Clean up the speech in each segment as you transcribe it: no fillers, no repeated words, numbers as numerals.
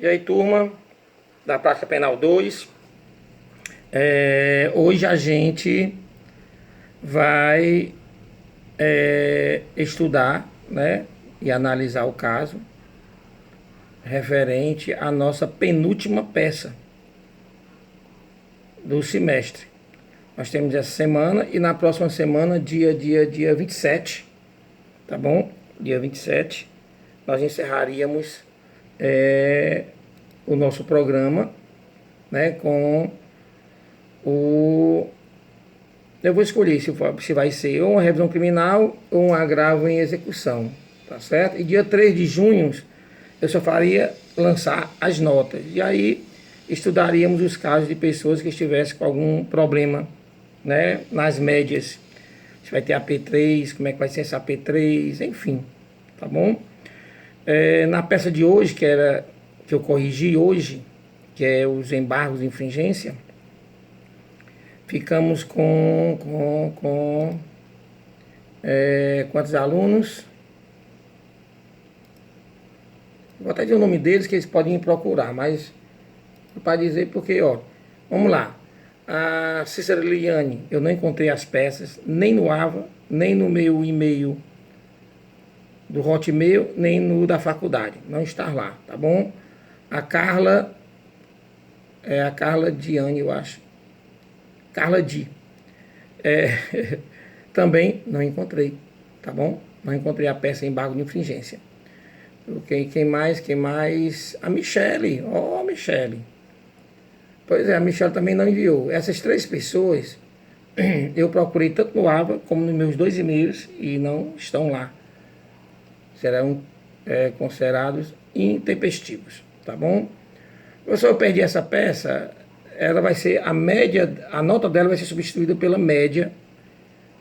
E aí, turma da Prática Penal 2, hoje a gente vai estudar, né, e analisar o caso referente à nossa penúltima peça do semestre. Nós temos essa semana e na próxima semana, dia 27, tá bom? Dia 27, nós encerraríamos o nosso programa, né, com o... Eu vou escolher se vai ser ou uma revisão criminal ou um agravo em execução, tá certo? E dia 3 de junho eu só faria lançar as notas. E aí estudaríamos os casos de pessoas que estivessem com algum problema, né, nas médias. Se vai ter AP3, como é que vai ser essa AP3, enfim, tá bom? Na peça de hoje, que eu corrigi hoje, que é os embargos de infringência, ficamos com quantos alunos? Vou até dizer o nome deles que eles podem procurar, mas para dizer porque, ó, vamos lá. A Cícera Liliane, eu não encontrei as peças, nem no AVA, nem no meu e-mail do Hotmail, nem no da faculdade. Não está lá, tá bom? A Carla, a Carla Diane, eu acho. Carla Di. Também não encontrei, tá bom? Não encontrei a peça em embargo de infringência. Quem mais? A Michele, Michele. Pois é, a Michele também não enviou. Essas três pessoas, eu procurei tanto no AVA como nos meus 2 e-mails e não estão lá. Serão considerados intempestivos, tá bom? Se eu perdi essa peça, ela vai ser a média, a nota dela vai ser substituída pela média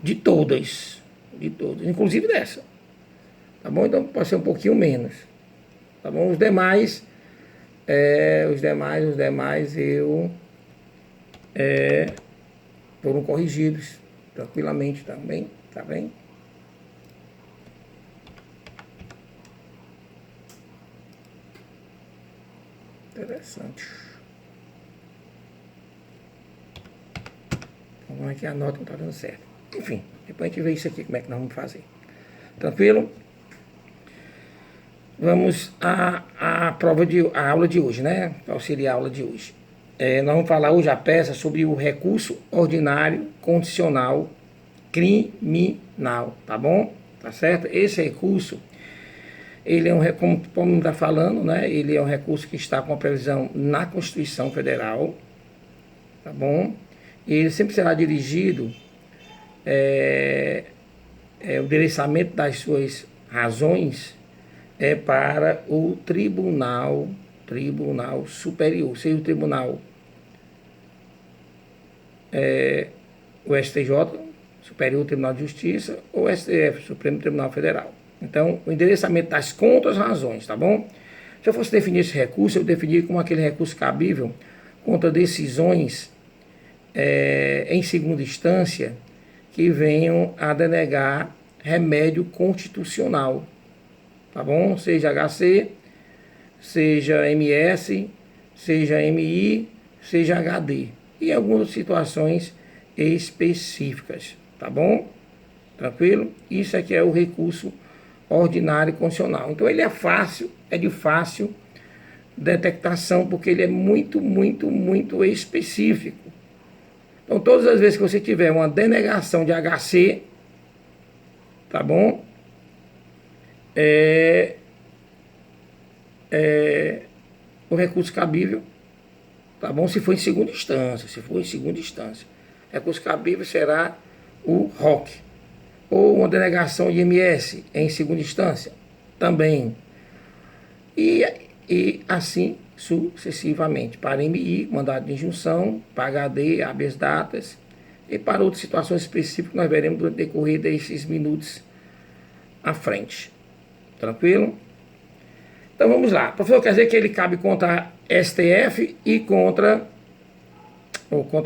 de todas, inclusive dessa, tá bom? Então pode ser um pouquinho menos, tá bom? Os demais eu foram corrigidos tranquilamente também, tá bem? Interessante. Como é que a nota não está dando certo? Enfim, depois a gente vê isso aqui, como é que nós vamos fazer. Tranquilo? Vamos à aula de hoje, né? Qual seria a aula de hoje? Nós vamos falar hoje a peça sobre o recurso ordinário condicional criminal, tá bom? Tá certo? Esse recurso, ele é como está falando, né? Ele é um recurso que está com a previsão na Constituição Federal, tá bom? E ele sempre será dirigido, o endereçamento das suas razões para o Tribunal Superior, seja o Tribunal, o STJ, Superior Tribunal de Justiça, ou o STF, Supremo Tribunal Federal. Então, o endereçamento das contras-razões, tá bom? Se eu fosse definir esse recurso, eu definiria como aquele recurso cabível contra decisões em segunda instância que venham a denegar remédio constitucional, tá bom? Seja HC, seja MS, seja MI, seja HD, e algumas situações específicas, tá bom? Tranquilo? Isso aqui é o recurso ordinário constitucional. Então ele é de fácil detectação, porque ele é muito específico. Então todas as vezes que você tiver uma denegação de HC, tá bom? O recurso cabível, tá bom? Se for em segunda instância, recurso cabível será o ROC. Ou uma denegação de IMS em segunda instância, também. E assim sucessivamente. Para MI, mandado de injunção, para HD, habeas datas, e para outras situações específicas nós veremos no decorrer desses minutos à frente. Tranquilo? Então vamos lá. Professor, quer dizer que ele cabe contra a STF e contra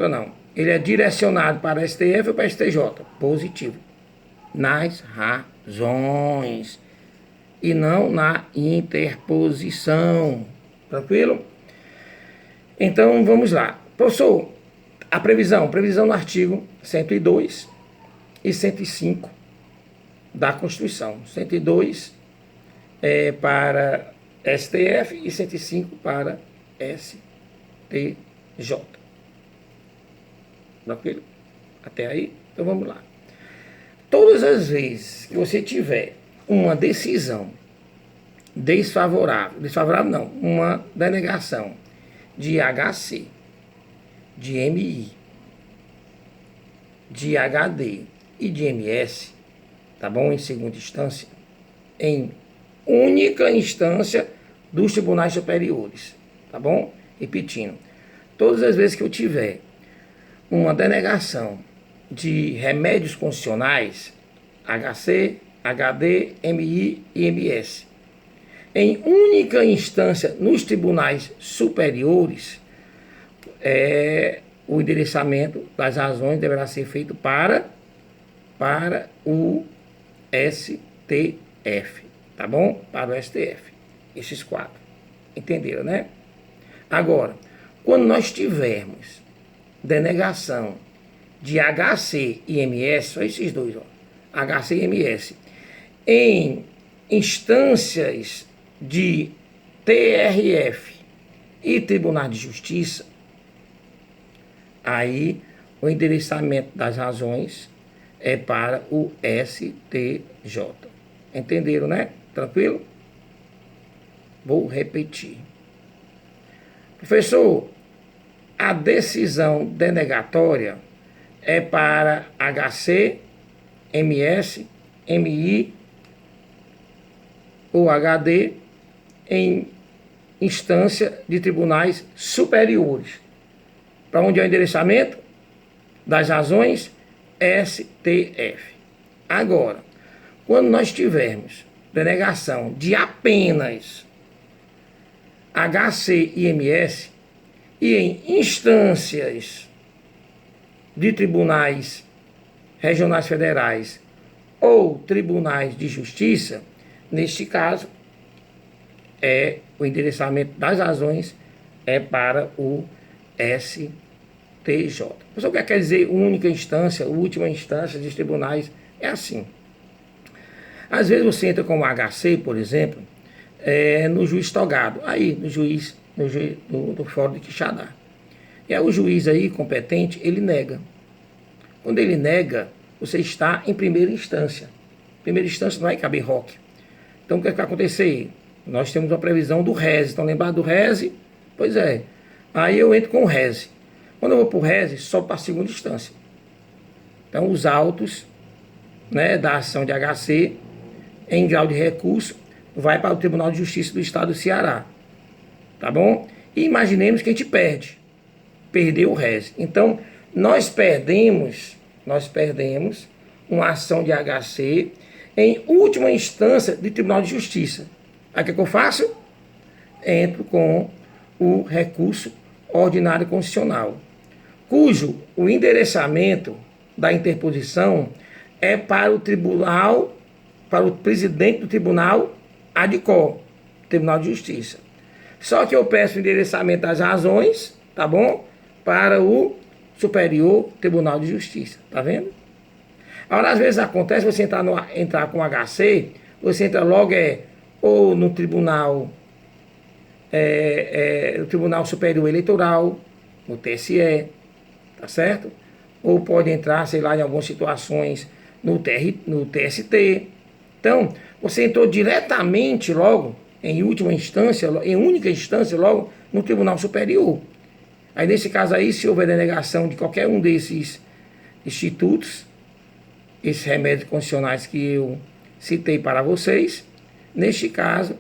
não. Ele é direcionado para a STF ou para a STJ? Positivo. Nas razões e não na interposição, Tranquilo? Então, vamos lá. Professor, a previsão no artigo 102 e 105 da Constituição. 102 é para STF e 105 para STJ. Tranquilo? Até aí? Então vamos lá. Todas as vezes que você tiver uma decisão desfavorável não, uma denegação de HC, de MI, de HD e de MS, tá bom? Em segunda instância, em única instância dos tribunais superiores, tá bom? Repetindo, todas as vezes que eu tiver uma denegação de remédios constitucionais, HC, HD, MI e MS, em única instância nos tribunais superiores, o endereçamento das razões deverá ser feito para o STF, tá bom? Para o STF, esses quatro. Entenderam, né? Agora, quando nós tivermos denegação de HC e MS, só esses dois, ó, HC e MS, em instâncias de TRF e Tribunal de Justiça, aí o endereçamento das razões é para o STJ. Entenderam, né? Tranquilo? Vou repetir. Professor, a decisão denegatória é para HC, MS, MI ou HD em instância de tribunais superiores. Para onde é o endereçamento das razões? STF. Agora, quando nós tivermos denegação de apenas HC e MS e em instâncias de tribunais regionais federais ou tribunais de justiça, neste caso, o endereçamento das razões é para o STJ. Mas o que quer dizer única instância, última instância dos tribunais? É assim. Às vezes você entra com o HC, por exemplo, no juiz togado, aí no juiz do Fórum de Quixadá. E aí o juiz aí competente, ele nega. Quando ele nega, você está em primeira instância. Primeira instância não vai caber ROC. Então o que vai acontecer? Nós temos uma previsão do RESE. Estão lembrados do RESE? Pois é. Aí eu entro com o RESE. Quando eu vou para o RESE, só para a segunda instância. Então os autos, né, da ação de HC em grau de recurso vai para o Tribunal de Justiça do Estado do Ceará. Tá bom? E imaginemos que a gente perdeu o RESE. Então, nós perdemos uma ação de HC em última instância de Tribunal de Justiça. Aí o que eu faço? Entro com o recurso ordinário constitucional, cujo o endereçamento da interposição é para o tribunal, para o presidente do tribunal ADCO, Tribunal de Justiça. Só que eu peço o endereçamento das razões, tá bom? Para o Superior Tribunal de Justiça, tá vendo? Agora, às vezes acontece você entrar com HC, você entra logo ou no Tribunal o Tribunal Superior Eleitoral, no TSE, tá certo? Ou pode entrar, sei lá, em algumas situações no TST. Então, você entrou diretamente logo, em última instância, em única instância, logo no Tribunal Superior. Aí, nesse caso aí, se houver denegação de qualquer um desses institutos, esses remédios constitucionais que eu citei para vocês, neste caso,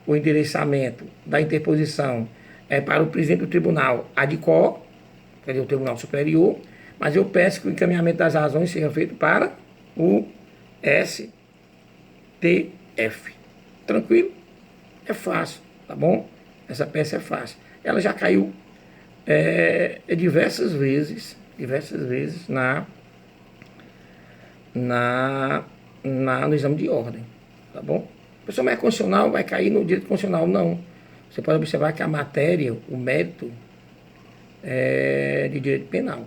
o endereçamento da interposição é para o presidente do tribunal ADCO, quer dizer, o Tribunal Superior, mas eu peço que o encaminhamento das razões seja feito para o STF. Tranquilo? É fácil, tá bom? Essa peça é fácil. Ela já caiu diversas vezes no exame de ordem, tá bom? A pessoa mais constitucional vai cair no direito constitucional, não. você pode observar que a matéria, o mérito, é de direito penal.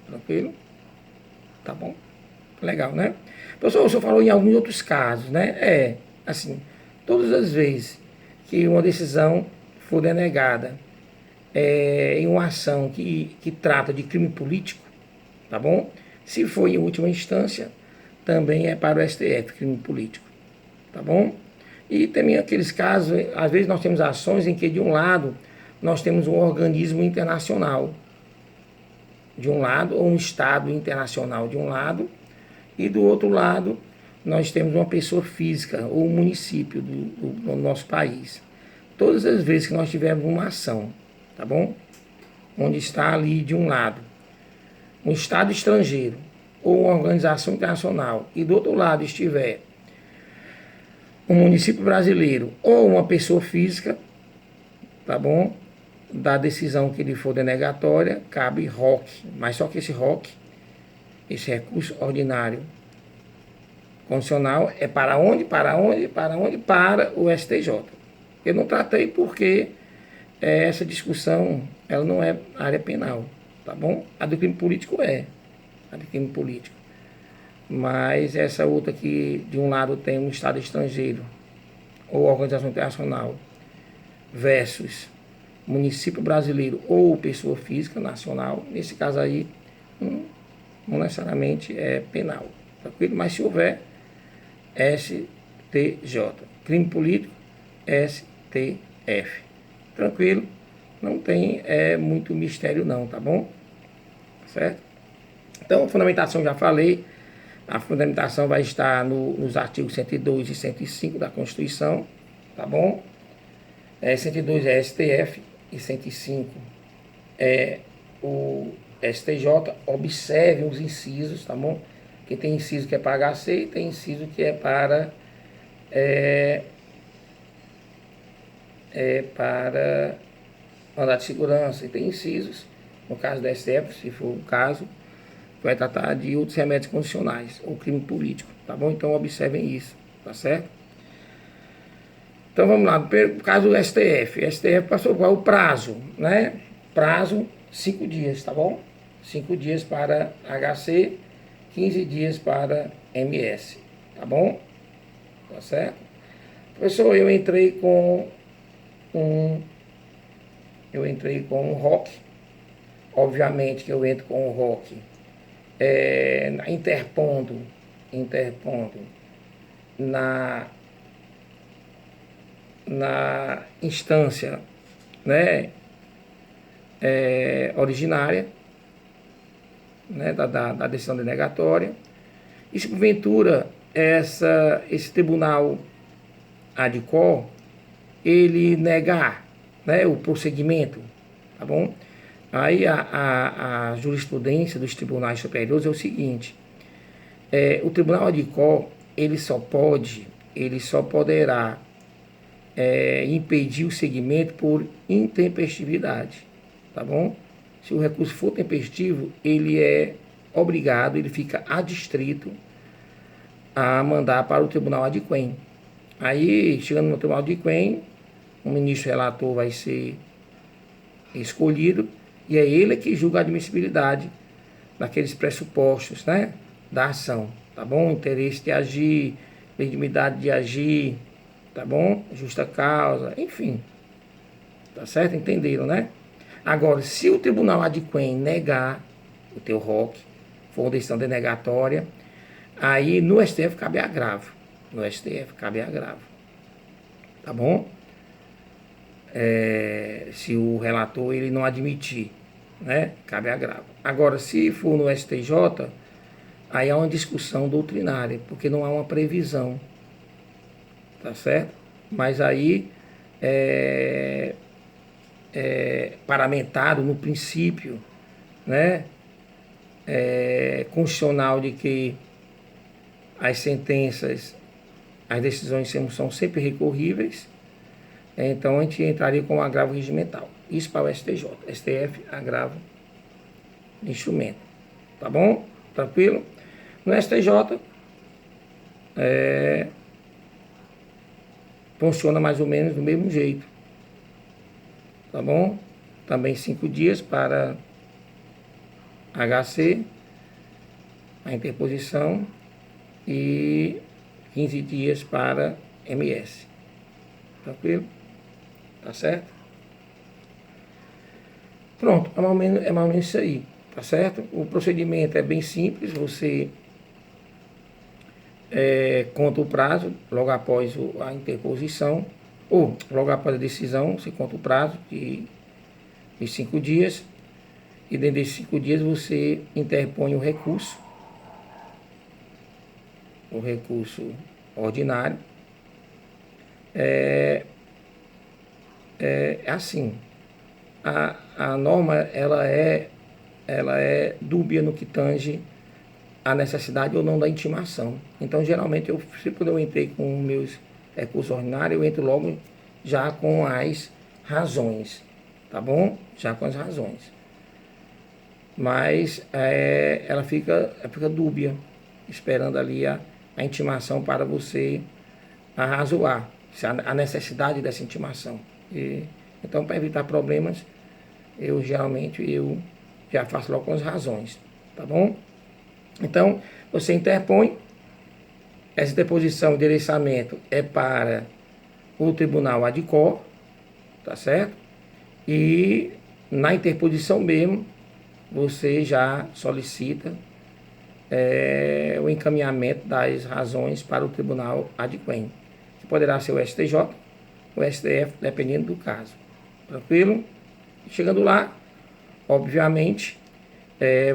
Tranquilo? Tá bom? Legal, né? Professor, o senhor falou em alguns outros casos, né? Assim, todas as vezes que uma decisão for denegada em uma ação que trata de crime político, tá bom? Se for em última instância, também é para o STF, crime político, tá bom? E também aqueles casos, às vezes nós temos ações em que de um lado nós temos um organismo internacional, de um lado, ou um Estado internacional de um lado, e do outro lado nós temos uma pessoa física ou um município do nosso país. Todas as vezes que nós tivermos uma ação, tá bom? Onde está ali de um lado um Estado estrangeiro ou uma organização internacional e do outro lado estiver um município brasileiro ou uma pessoa física, tá bom? Da decisão que lhe for denegatória, cabe ROC, mas só que esse ROC, esse recurso ordinário condicional, é para onde? Para onde? Para onde? Para o STJ. Eu não tratei porque essa discussão ela não é área penal, tá bom? A do crime político é, a do crime político. Mas essa outra que de um lado tem um Estado estrangeiro ou organização internacional versus município brasileiro ou pessoa física nacional, nesse caso aí não necessariamente é penal, tranquilo? Mas se houver STJ, crime político, STF, tranquilo? Não tem muito mistério não, tá bom? Certo? Então, fundamentação já falei. A fundamentação vai estar nos artigos 102 e 105 da Constituição, tá bom? 102 é STF e 105 é o STJ. Observem os incisos, tá bom? Que tem inciso que é para HC e tem inciso que é para mandado de segurança, e tem incisos, no caso do STF, se for o caso, vai tratar de outros remédios condicionais ou crime político, tá bom? Então observem isso, tá certo? Então vamos lá, no caso do STF. STF passou qual o prazo, né? Prazo 5 dias, tá bom? 5 dias para HC, 15 dias para MS, tá bom? Tá certo? Professor, eu entrei com um ROC. Obviamente que eu entro com um ROC interpondo na instância, né, originária, né, da decisão denegatória. E se porventura esse tribunal ADCOR ele negar, né, o prosseguimento, tá bom? Aí a jurisprudência dos tribunais superiores é o seguinte: o tribunal ADCOR ele só poderá impedir o segmento por intempestividade, tá bom? Se o recurso for tempestivo, ele é obrigado, ele fica adstrito a mandar para o tribunal adquem. Aí, chegando no tribunal adquem, o ministro relator vai ser escolhido e é ele que julga a admissibilidade daqueles pressupostos, né, da ação, tá bom? Interesse de agir, legitimidade de agir, tá bom? Justa causa, enfim. Tá certo? Entenderam, né? Agora, se o tribunal adquem negar o teu ROC, for uma decisão denegatória, aí no STF cabe agravo. No STF cabe agravo. Tá bom? Se o relator ele não admitir, né? Cabe agravo. Agora, se for no STJ, aí há uma discussão doutrinária, porque não há uma previsão. Tá certo? Mas aí paramentado no princípio, né, constitucional de que as sentenças, as decisões são sempre recorríveis, então a gente entraria com um agravo regimental. Isso para o STJ. STF, agravo de instrumento. Tá bom? Tranquilo? No STJ, funciona mais ou menos do mesmo jeito. tá bom? Também 5 dias para HC, a interposição, e 15 dias para MS. Tranquilo? Tá certo? Pronto, é mais ou menos isso aí, tá certo? O procedimento é bem simples, você conta o prazo logo após a interposição, ou logo após a decisão, você conta o prazo de 5 dias, e dentro desses 5 dias você interpõe o recurso ordinário. É assim, a norma ela é dúbia no que tange a necessidade ou não da intimação. Então, geralmente, sempre quando eu entrei com meus recursos ordinários, eu entro logo já com as razões, tá bom? Já com as razões. Mas ela fica dúbia, esperando ali a intimação para você arrazoar a necessidade dessa intimação. Então, para evitar problemas, eu já faço logo com as razões, tá bom? Então, você interpõe, essa interposição, endereçamento é para o tribunal ad cor, tá certo? E na interposição mesmo, você já solicita o encaminhamento das razões para o tribunal ad quem, que poderá ser o STJ, o STF, dependendo do caso. Tranquilo? Chegando lá, obviamente,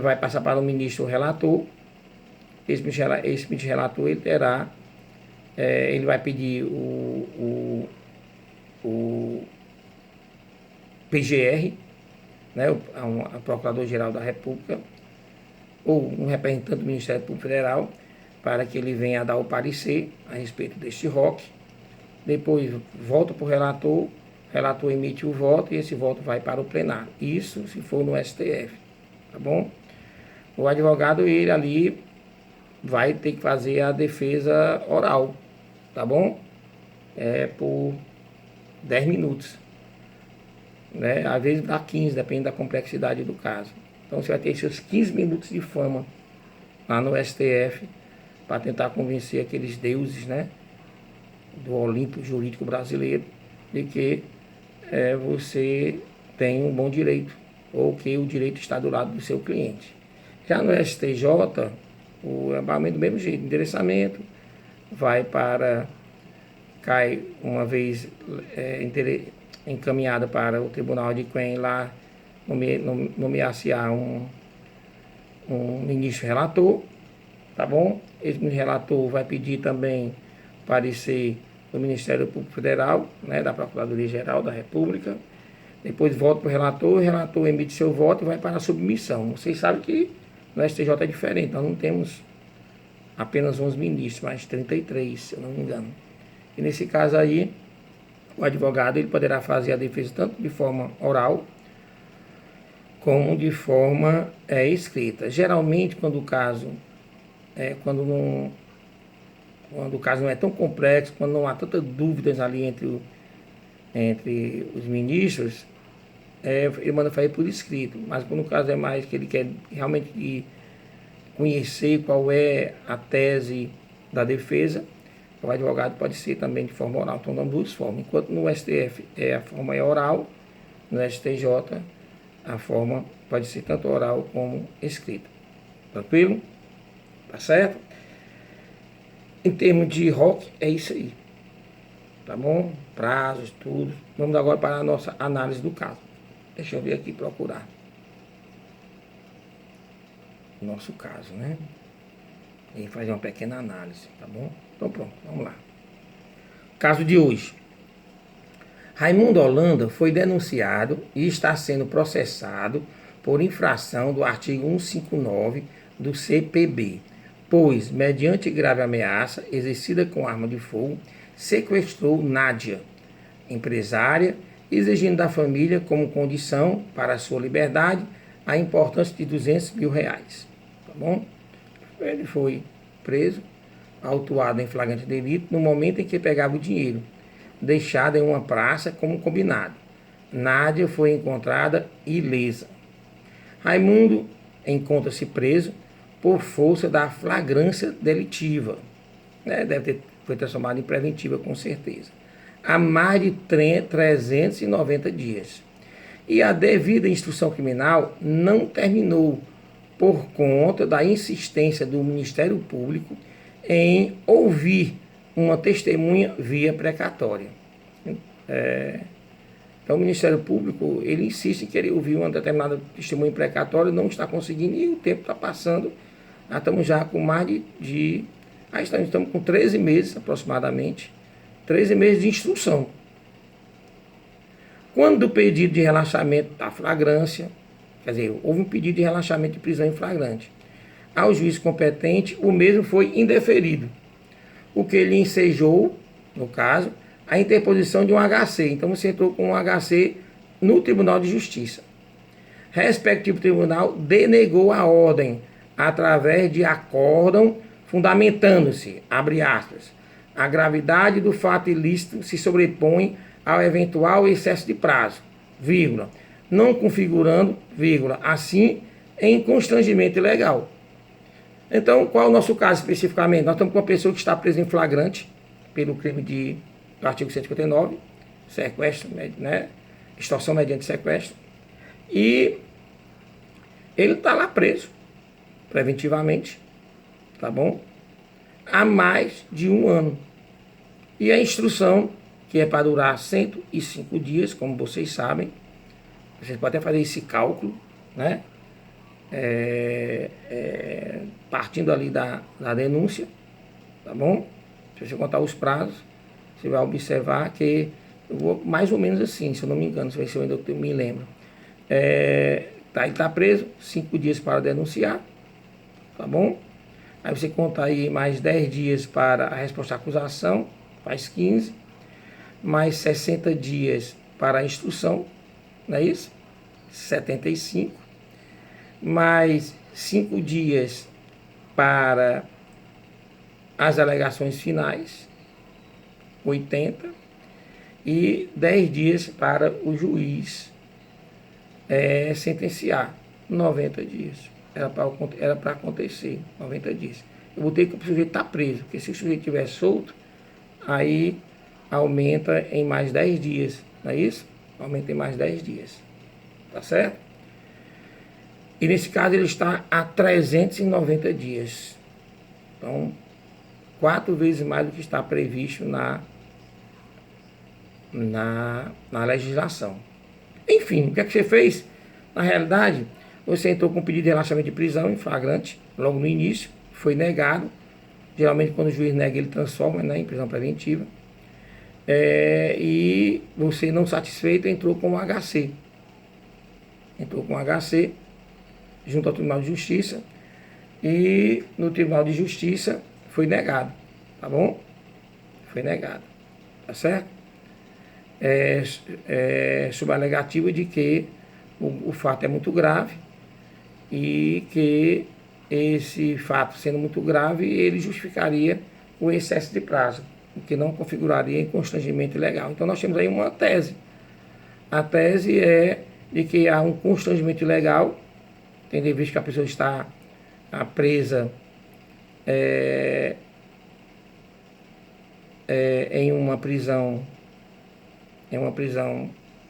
vai passar para o ministro relator. Esse ministro relator ele terá, ele vai pedir o PGR, né, a Procurador-Geral da República, ou um representante do Ministério Público Federal, para que ele venha dar o parecer a respeito deste ROC. Depois volta para o relator emite o voto e esse voto vai para o plenário. Isso se for no STF, tá bom? O advogado, ele ali vai ter que fazer a defesa oral, tá bom? Por 10 minutos, né? Às vezes dá 15, depende da complexidade do caso. Então você vai ter seus 15 minutos de fama lá no STF para tentar convencer aqueles deuses, né, do Olimpo jurídico brasileiro de que você tem um bom direito ou que o direito está do lado do seu cliente. Já no STJ, o embargamento do mesmo jeito, endereçamento cai uma vez encaminhada para o tribunal de quem lá nomear-se-á um ministro relator, tá bom? Esse ministro relator vai pedir também parecer do Ministério Público Federal, né, da Procuradoria-Geral da República. Depois volta para o relator emite seu voto e vai para a submissão. Vocês sabem que no STJ é diferente, nós não temos apenas 11 ministros, mas 33, se eu não me engano. E nesse caso aí, o advogado ele poderá fazer a defesa tanto de forma oral como de forma escrita. Geralmente, quando o caso não é tão complexo, quando não há tantas dúvidas ali entre os ministros, ele manda fazer por escrito. Mas quando o caso é mais que ele quer realmente conhecer qual é a tese da defesa, o advogado pode ser também de forma oral. Então, dão duas formas. Enquanto no STF a forma é oral, no STJ a forma pode ser tanto oral como escrita. Tranquilo? Tá certo? Em termos de ROC, é isso aí. Tá bom? Prazos, tudo. Vamos agora para a nossa análise do caso. Deixa eu ver aqui, procurar o nosso caso, né? E fazer uma pequena análise, tá bom? Então pronto, vamos lá. Caso de hoje. Raimundo Holanda foi denunciado e está sendo processado por infração do artigo 159 do CPB, pois, mediante grave ameaça exercida com arma de fogo, sequestrou Nádia, empresária, exigindo da família como condição para a sua liberdade a importância de R$200 mil. Tá bom? Ele foi preso, autuado em flagrante delito no momento em que pegava o dinheiro, deixado em uma praça como combinado. Nádia foi encontrada ilesa. Raimundo encontra-se preso por força da flagrância delitiva. Né? Foi transformado em preventiva, com certeza. Há mais de 390 dias. E a devida instrução criminal não terminou por conta da insistência do Ministério Público em ouvir uma testemunha via precatória. Então o Ministério Público, ele insiste em querer ouvir uma determinada testemunha precatória, não está conseguindo e o tempo está passando. Nós estamos já com mais estamos com 13 meses aproximadamente, 13 meses de instrução. Quando o pedido de relaxamento da flagrância, quer dizer, houve um pedido de relaxamento de prisão em flagrante, ao juiz competente, o mesmo foi indeferido, o que lhe ensejou, no caso, a interposição de um HC. Então você entrou com um HC no Tribunal de Justiça. Respectivo tribunal denegou a ordem através de acórdão, fundamentando-se, abre aspas, a gravidade do fato ilícito se sobrepõe ao eventual excesso de prazo, vírgula, não configurando, vírgula, assim, em constrangimento ilegal. Então, qual é o nosso caso especificamente? Nós estamos com uma pessoa que está presa em flagrante pelo crime do artigo 159, sequestro, né, extorsão mediante sequestro, e ele está lá preso, preventivamente, tá bom? Há mais de um ano. E a instrução, que é para durar 105 dias, como vocês sabem, vocês podem até fazer esse cálculo, né? Partindo ali da denúncia, tá bom? Se você contar os prazos, você vai observar que eu vou mais ou menos assim, se eu não me engano, se eu ainda me lembro. Ele está preso, 5 dias para denunciar, tá bom? Aí você conta aí mais 10 dias para a resposta à acusação, faz 15, mais 60 dias para a instrução, não é isso? 75, mais 5 dias para as alegações finais, 80, e 10 dias para o juiz sentenciar, 90 dias. Era para acontecer, 90 dias. Eu botei que o sujeito está preso, porque se o sujeito estiver solto, aí aumenta em mais 10 dias, não é isso? Aumenta em mais 10 dias, tá certo? E nesse caso ele está a 390 dias. Então, 4 vezes mais do que está previsto na legislação. Enfim, o que é que você fez? Na realidade, você entrou com um pedido de relaxamento de prisão em flagrante, logo no início, foi negado. Geralmente, quando o juiz nega, ele transforma, né, em prisão preventiva. E você, não satisfeito, entrou com um HC. Entrou com um HC junto ao Tribunal de Justiça. E no Tribunal de Justiça foi negado, tá bom? Foi negado, tá certo? Sob a negativa de que o fato é muito grave e que esse fato sendo muito grave, ele justificaria o excesso de prazo, o que não configuraria em constrangimento ilegal. Então nós temos aí uma tese. A tese é de que há um constrangimento ilegal, tendo em vista que a pessoa está presa em uma prisão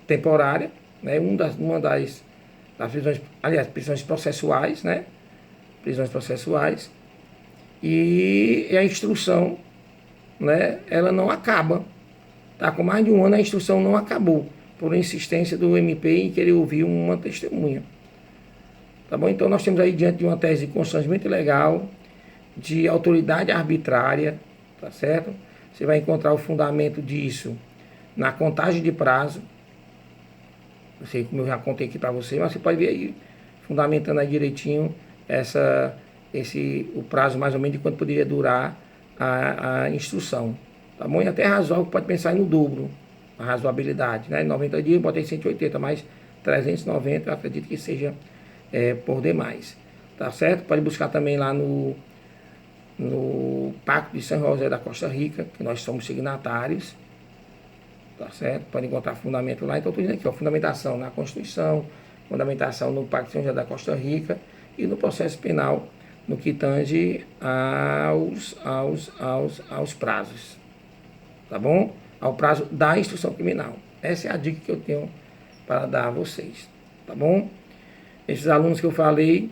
temporária, né? Uma das prisões, aliás, prisões processuais, né? Prisões processuais, e a instrução, né? Ela não acaba. Tá com mais de um ano, a instrução não acabou, por insistência do MP em querer ouvir uma testemunha. Tá bom? Então nós temos aí diante de uma tese de constrangimento ilegal, de autoridade arbitrária, tá certo? Você vai encontrar o fundamento disso na contagem de prazo. Não sei como eu já contei aqui para você, mas você pode ver aí, fundamentando aí direitinho o prazo mais ou menos de quanto poderia durar a instrução. Tá bom? E até razoável, pode pensar no dobro, a razoabilidade, né? 90 dias, botei 180, mas 390 eu acredito que seja por demais. Tá certo? Pode buscar também lá no Pacto de São José da Costa Rica, que nós somos signatários. tá certo? Pode encontrar fundamento lá. Então, estou dizendo aqui, ó, fundamentação na Constituição, fundamentação no Pacto de São José da Costa Rica e no processo penal, no que tange aos prazos, tá bom? Ao prazo da instrução criminal. Essa é a dica que eu tenho para dar a vocês, tá bom? Esses alunos que eu falei,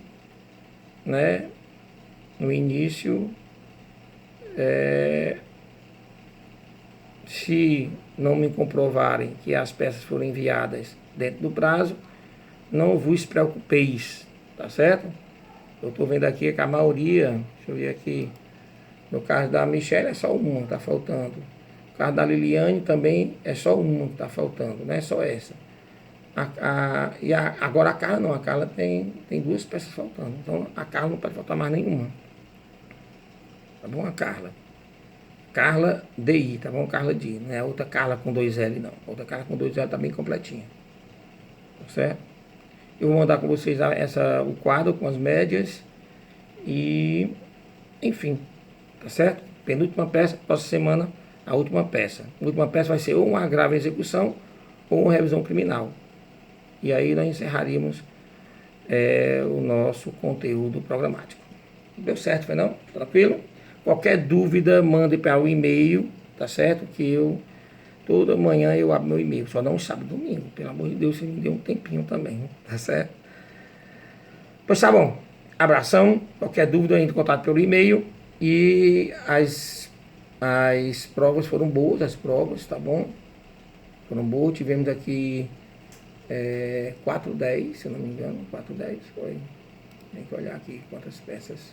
né, no início, se não me comprovarem que as peças foram enviadas dentro do prazo, não vos preocupeis, tá certo? Eu estou vendo aqui que a maioria, deixa eu ver aqui, no caso da Michelle é só uma, está faltando. No caso da Liliane também é só uma que está faltando, não é só essa. Agora a Carla não, a Carla tem duas peças faltando. Então a Carla não pode faltar mais nenhuma. Tá bom? A Carla. Carla DI, tá bom? Carla DI. Não é outra Carla com 2L, não. Outra Carla com 2L tá bem completinha. Tá certo? Eu vou mandar com vocês o quadro com as médias. E, enfim, tá certo? Penúltima peça, próxima semana, a última peça. A última peça vai ser ou uma grave execução ou uma revisão criminal. E aí nós encerraríamos o nosso conteúdo programático. Deu certo, foi não? Tranquilo? Qualquer dúvida, mande para o e-mail, tá certo? Que toda manhã eu abro meu e-mail, só não sábado e domingo. Pelo amor de Deus, você me deu um tempinho também, tá certo? Pois tá bom. Abração. Qualquer dúvida, entre em contato pelo e-mail. E as provas foram boas, as provas, tá bom? Foram boas. Tivemos aqui 410, se eu não me engano. 410 foi. Tem que olhar aqui quantas peças.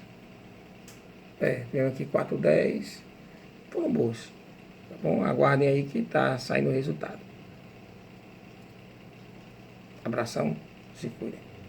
Tivemos aqui 410. Foram boas. Tá bom? Aguardem aí que tá saindo o resultado. Abração. Se cuidem.